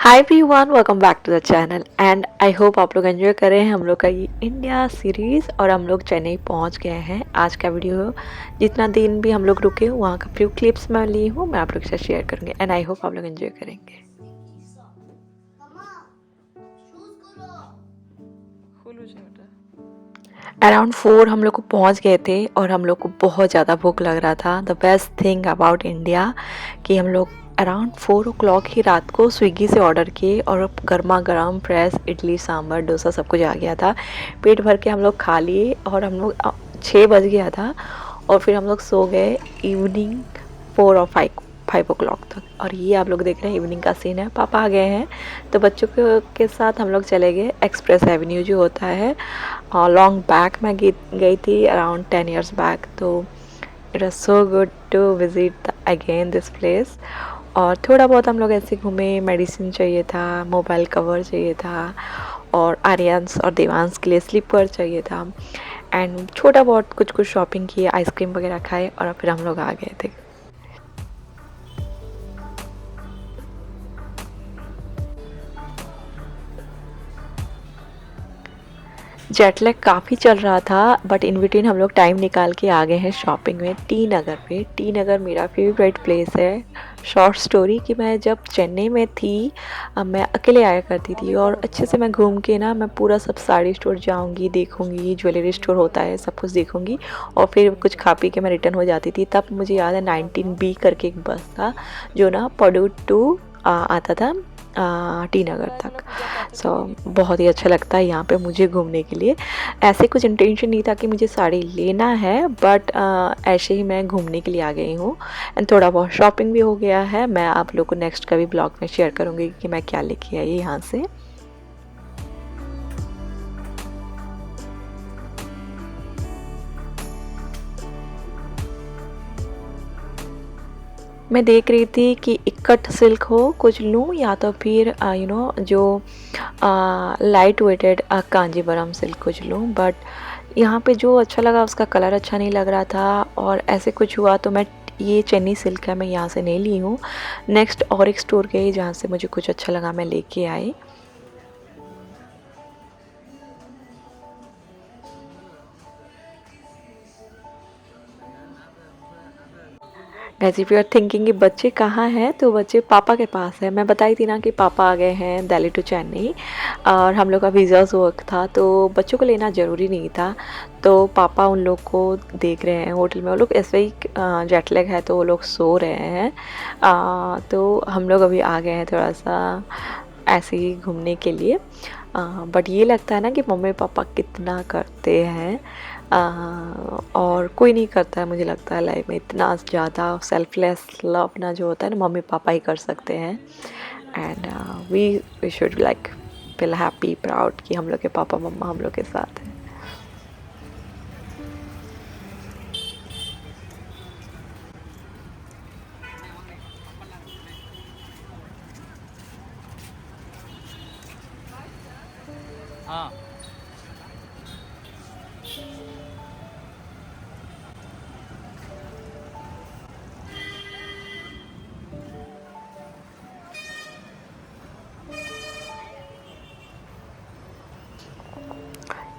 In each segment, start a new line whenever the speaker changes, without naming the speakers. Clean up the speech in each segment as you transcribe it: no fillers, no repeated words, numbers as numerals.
Hi everyone, welcome back to the channel and I hope आप लोग enjoy कर रहे हैं हम लोग का ये इंडिया सीरीज़। और हम लोग चेन्नई पहुंच गए हैं। आज का वीडियो जितना दिन भी हम लोग रुके वहाँ का फ्यू क्लिप्स मैं ली हूँ, मैं आप लोग के साथ शेयर करूँगी एंड आई होप आप लोग एंजॉय करेंगे। अराउंड 4 हम लोग को पहुँच गए थे और हम लोग को बहुत ज़्यादा भूख लग रहा था। The best thing about India कि हम लोग अराउंड 4 o'clock ही रात को स्विगी से ऑर्डर किए और गर्मा गर्म फ्रेश इडली सांभर डोसा सब कुछ आ गया था। पेट भर के हम लोग खा लिए और हम लोग 6 बज गया था और फिर हम लोग सो गए इवनिंग 4 और 5 o'clock तक। और ये आप लोग देख रहे हैं इवनिंग का सीन है। पापा आ गए हैं तो बच्चों के साथ हम लोग चले गए एक्सप्रेस एवेन्यू जो होता है। लॉन्ग बैक मैं गई थी अराउंड 10 years बैक। तो it was so good to visit again this place. और थोड़ा बहुत हम लोग ऐसे घूमे, मेडिसिन चाहिए था, मोबाइल कवर चाहिए था और आर्यंस और देवांश के लिए स्लीपर चाहिए था एंड छोटा बहुत कुछ कुछ शॉपिंग किए, आइसक्रीम वगैरह खाए और फिर हम लोग आ गए थे। जेट लैग काफ़ी चल रहा था बट इन बिटवीन हम लोग टाइम निकाल के आ गए हैं शॉपिंग में टी नगर पे। टी नगर मेरा फेवरेट प्लेस है। शॉर्ट स्टोरी कि मैं जब चेन्नई में थी मैं अकेले आया करती थी और अच्छे से मैं घूम के ना मैं पूरा सब साड़ी स्टोर जाऊंगी, देखूंगी, ज्वेलरी स्टोर होता है, सब कुछ देखूंगी और फिर कुछ खा पी के मैं रिटर्न हो जाती थी। तब मुझे याद है 19B करके एक बस था जो ना पडू टू आता था टी नगर तक। सो बहुत ही अच्छा लगता है यहाँ पे मुझे घूमने के लिए। ऐसे कुछ इंटेंशन नहीं था कि मुझे साड़ी लेना है बट ऐसे ही मैं घूमने के लिए आ गई हूँ एंड थोड़ा बहुत शॉपिंग भी हो गया है। मैं आप लोग को नेक्स्ट कभी ब्लॉग में शेयर करूँगी कि मैं क्या लेके आई यहाँ से। मैं देख रही थी कि इकट्ठ सिल्क हो कुछ लूँ या तो फिर जो लाइट वेटेड कांजीवरम सिल्क कुछ लूँ। बट यहाँ पे जो अच्छा लगा उसका कलर अच्छा नहीं लग रहा था और ऐसे कुछ हुआ तो मैं ये चेन्नई सिल्क है मैं यहाँ से नहीं ली हूँ। नेक्स्ट और एक स्टोर गई जहाँ से मुझे कुछ अच्छा लगा, मैं लेके आई। Guys if you are thinking कि बच्चे कहाँ हैं तो बच्चे पापा के पास है। मैं बताई थी ना कि पापा आ गए हैं दिल्ली टू चेन्नई और हम लोग का वीज़ास वर्क था तो बच्चों को लेना ज़रूरी नहीं था। तो पापा उन लोग को देख रहे हैं होटल में। वो लोग ऐसे ही जेट लैग है तो वो लोग सो रहे हैं। तो हम लोग अभी आ गए हैं थोड़ा सा ऐसे ही घूमने के लिए। बट ये लगता है ना कि मम्मी पापा कितना करते हैं और कोई नहीं करता है मुझे लगता है लाइफ में इतना ज़्यादा सेल्फलेस लव ना जो होता है ना मम्मी पापा ही कर सकते हैं। And we should like feel happy proud कि हम लोग के पापा मम्मा हम लोग के साथ हैं।
हाँ।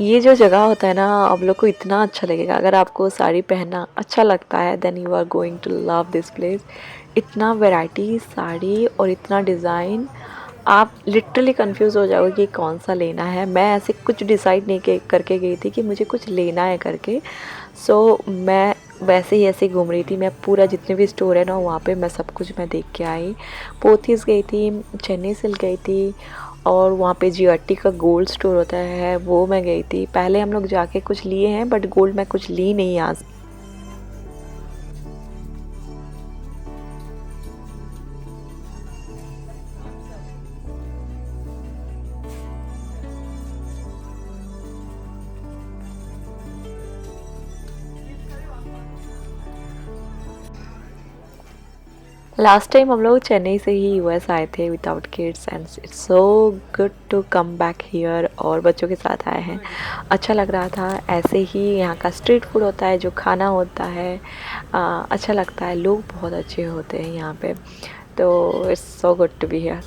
ये जो जगह होता है ना आप लोग को इतना अच्छा लगेगा। अगर आपको साड़ी पहनना अच्छा लगता है then you are going to love this place. इतना वैरायटी साड़ी और इतना डिज़ाइन, आप लिटरली कंफ्यूज हो जाओगे कि कौन सा लेना है। मैं ऐसे कुछ डिसाइड नहीं करके गई थी कि मुझे कुछ लेना है करके। सो मैं वैसे ही ऐसे ही घूम रही थी। मैं पूरा जितने भी स्टोर है ना वहाँ पे मैं सब कुछ मैं देख के आई। पोथीज गई थी, चेन्नई सिल्क गई थी और वहाँ पे जीआरटी का गोल्ड स्टोर होता है वो मैं गई थी। पहले हम लोग जाके कुछ लिए हैं बट गोल्ड मैं कुछ ली नहीं आज। लास्ट टाइम हम लोग चेन्नई से ही यूएस आए थे without kids and it's so good to come back here और बच्चों के साथ आए हैं। अच्छा लग रहा था। ऐसे ही यहाँ का स्ट्रीट फूड होता है, जो खाना होता है अच्छा लगता है। लोग बहुत अच्छे होते हैं यहाँ पे। तो it's so good to be here.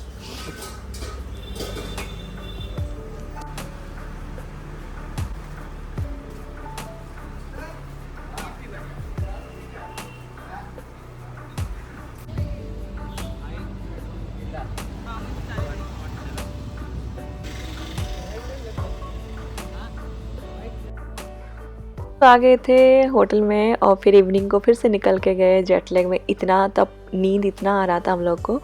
आ गए थे होटल में और फिर इवनिंग को फिर से निकल के गए जेट लैग में। इतना तब नींद इतना आ रहा था हम लोग को।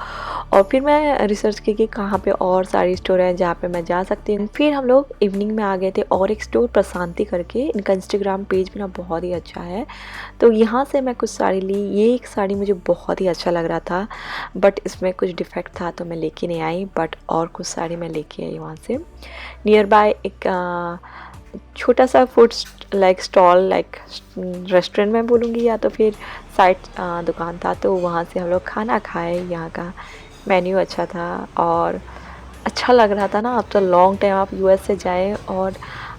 और फिर मैं रिसर्च की कि कहाँ पे और सारी स्टोर है जहाँ पे मैं जा सकती हूँ। फिर हम लोग इवनिंग में आ गए थे और एक स्टोर प्रशांति करके, इनका इंस्टाग्राम पेज भी ना बहुत ही अच्छा है, तो यहाँ से मैं कुछ साड़ी ली। ये एक साड़ी मुझे बहुत ही अच्छा लग रहा था बट इसमें कुछ डिफेक्ट था तो मैं लेके नहीं आई, बट और कुछ साड़ी मैं लेके आई वहाँ से। नियर बाय एक छोटा सा food like stall, like restaurant में बोलूँगी या तो फिर साइड दुकान था, तो वहाँ से हम लोग खाना खाए। यहाँ का मेन्यू अच्छा था और अच्छा लग रहा था ना। आफ्टर लॉन्ग टाइम आप यूएस से जाएँ और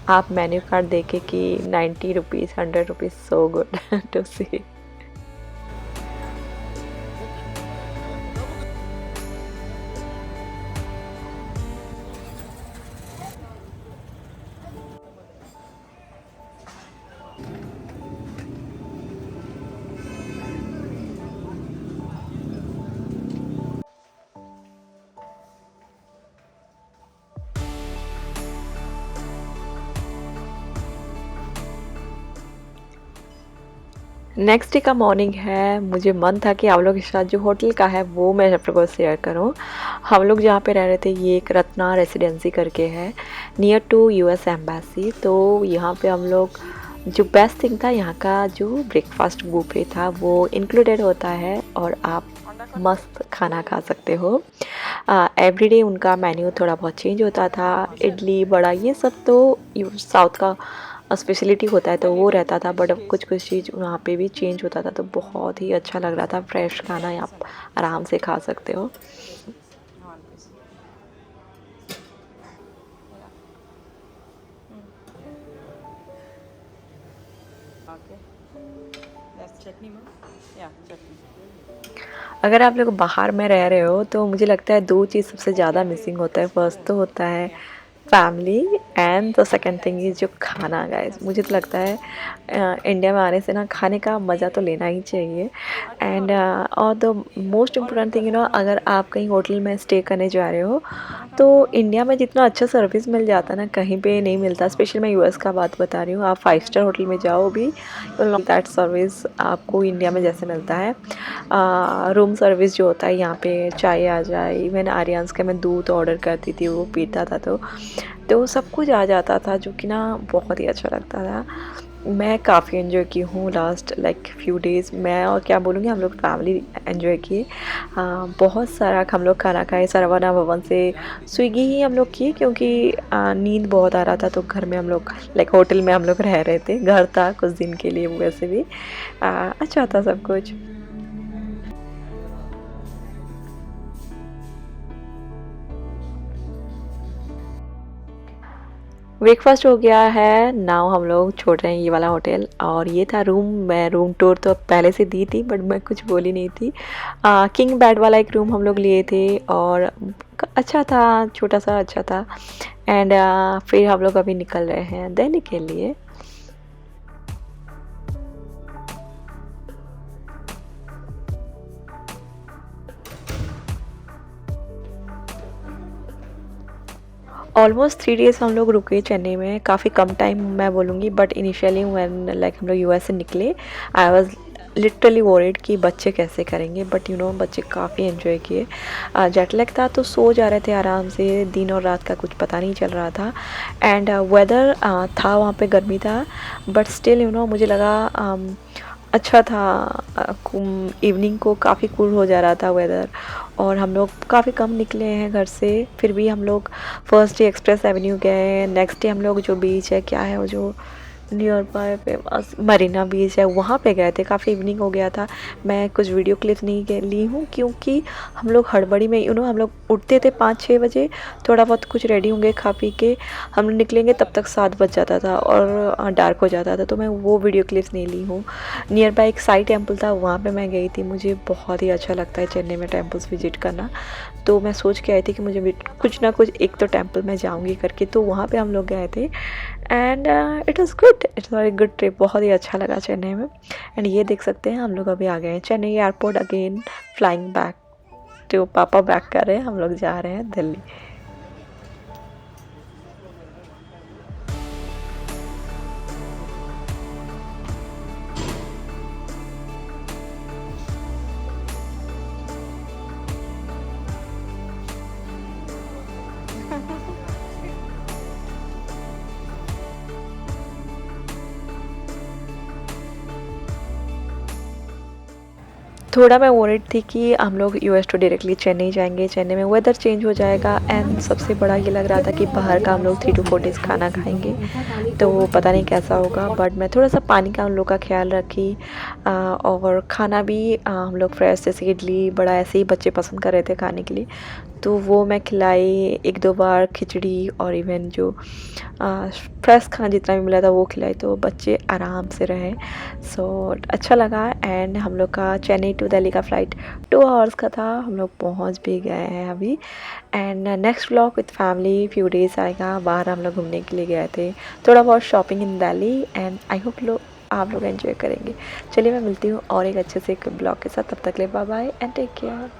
आप मेन्यू कार्ड देखे कि 90 rupees 100 rupees, so good to see. Next day का मॉर्निंग है। मुझे मन था कि आप लोग के साथ जो होटल का है वो मैं आप लोगों को शेयर करूं। हम लोग जहाँ पे रह रहे थे ये एक रत्ना रेसिडेंसी करके है नियर टू यूएस एम्बेसी। तो यहाँ पे हम लोग, जो बेस्ट थिंग था यहाँ का, जो ब्रेकफास्ट बुफे था वो इंक्लूडेड होता है और आप मस्त खाना खा सकते हो। एवरीडे उनका मेन्यू थोड़ा बहुत चेंज होता था। इडली बड़ा ये सब तो साउथ का स्पेशलिटी होता है तो वो रहता था, बट कुछ कुछ चीज़ वहाँ पे भी चेंज होता था, तो बहुत ही अच्छा लग रहा था। फ्रेश खाना आप आराम से खा सकते हो। अगर आप लोग बाहर में रह रहे हो तो मुझे लगता है दो चीज़ सबसे ज़्यादा मिसिंग होता है। फर्स्ट तो होता है family and the second thing is जो खाना। गाइस मुझे तो लगता है इंडिया में आने से ना खाने का मज़ा तो लेना ही चाहिए। एंड और द मोस्ट इम्पोर्टेंट थिंग अगर आप कहीं होटल में स्टे करने जा रहे हो तो इंडिया में जितना अच्छा सर्विस मिल जाता है ना कहीं पे नहीं मिलता। स्पेशली मैं यूएस का बात बता रही हूँ। आप 5 स्टार होटल में जाओ भी दैट सर्विस आपको इंडिया में जैसे मिलता है। रूम सर्विस जो होता है यहाँ पे, चाय आ जाए, इवन आर्यंस का मैं दूध ऑर्डर करती थी वो पीता था तो सब कुछ आ जाता था, जो कि ना बहुत ही अच्छा लगता था। मैं काफ़ी एंजॉय की हूँ लास्ट लाइक फ्यू डेज़। मैं और क्या बोलूँगी, हम लोग फैमिली एंजॉय किए। बहुत सारा हम लोग खाना खाए सरवना भवन से। स्विगी ही हम लोग किए क्योंकि नींद बहुत आ रहा था, तो घर में हम लोग लाइक होटल में हम लोग रह रहे थे। घर था कुछ दिन के लिए, वैसे भी अच्छा था सब कुछ। ब्रेकफास्ट हो गया है। नाउ हम लोग छोड़ रहे हैं ये वाला होटल। और ये था रूम। मैं रूम टूर तो पहले से दी थी बट मैं कुछ बोली नहीं थी। किंग बेड वाला एक रूम हम लोग लिए थे और अच्छा था, छोटा सा अच्छा था। एंड फिर हम लोग अभी निकल रहे हैं दिल्ली के लिए। ऑलमोस्ट 3 डेज़ हम लोग रुके चेन्नई में। काफ़ी कम टाइम मैं बोलूँगी, बट इनिशियली व्हेन लाइक हम लोग यूएस से निकले आई वाज लिटरली वॉरिड कि बच्चे कैसे करेंगे, बट बच्चे काफ़ी एंजॉय किए। जेट लैग था तो सो जा रहे थे आराम से। दिन और रात का कुछ पता नहीं चल रहा था। एंड वेदर था वहाँ पे, गर्मी था, बट स्टिल मुझे लगा अच्छा था। इवनिंग को काफ़ी कूल हो जा रहा था वेदर। और हम लोग काफ़ी कम निकले हैं घर से, फिर भी हम लोग फर्स्ट डे एक्सप्रेस एवेन्यू गए। नेक्स्ट डे हम लोग जो बीच है, क्या है वो जो नियर बाय फेमस मरीना बीच है, वहाँ पे गए थे। काफ़ी इवनिंग हो गया था। मैं कुछ वीडियो क्लिप नहीं ली हूँ क्योंकि हम लोग हड़बड़ी में हम लोग उठते थे 5-6 बजे, थोड़ा बहुत कुछ रेडी होंगे खा पी के हम लोग निकलेंगे, तब तक 7 बज जाता था और डार्क हो जाता था, तो मैं वो वीडियो क्लिप्स नहीं ली हूँ। नियर बाय एक साई टेम्पल था, वहाँ पे मैं गई थी। मुझे बहुत ही अच्छा लगता है चेन्नई में टेम्पल्स विजिट करना, तो मैं सोच के आई थी कि मुझे भी कुछ ना कुछ एक तो टेम्पल में जाऊँगी करके, तो वहाँ पे हम लोग गए थे। And it was good, it's very good trip. बहुत ही अच्छा लगा चेन्नई में। एंड ये देख सकते हैं हम लोग अभी आ गए हैं Chennai airport. Again flying back तो पापा बैक कर रहे हैं, हम लोग जा रहे हैं दिल्ली। थोड़ा मैं वरीड थी कि हम लोग यूएस टू डायरेक्टली चेन्नई जाएंगे, चेन्नई में वेदर चेंज हो जाएगा एंड सबसे बड़ा ये लग रहा था कि बाहर का हम लोग 3 to 4 डेज़ खाना खाएंगे तो पता नहीं कैसा होगा, बट मैं थोड़ा सा पानी का हम लोग का ख्याल रखी और खाना भी हम लोग फ्रेश, जैसे इडली बड़ा ऐसे ही बच्चे पसंद कर रहे थे खाने के लिए, तो वो मैं खिलाई 1-2 बार खिचड़ी और इवन जो फ्रेश खाना जितना भी मिला था वो खिलाई, तो बच्चे आराम से रहे। सो अच्छा लगा एंड हम लोग का चेन्नई टू दिल्ली का फ़्लाइट 2 आवर्स का था, हम लोग पहुंच भी गए हैं अभी। And next vlog with family few days आएगा, बाहर हम लोग घूमने के लिए गए थे, थोड़ा बहुत shopping in Delhi and I hope आप लोग एंजॉय करेंगे। चलिए मैं मिलती हूँ और एक अच्छे से एक ब्लॉग के साथ, तब तक ले bye bye and take care.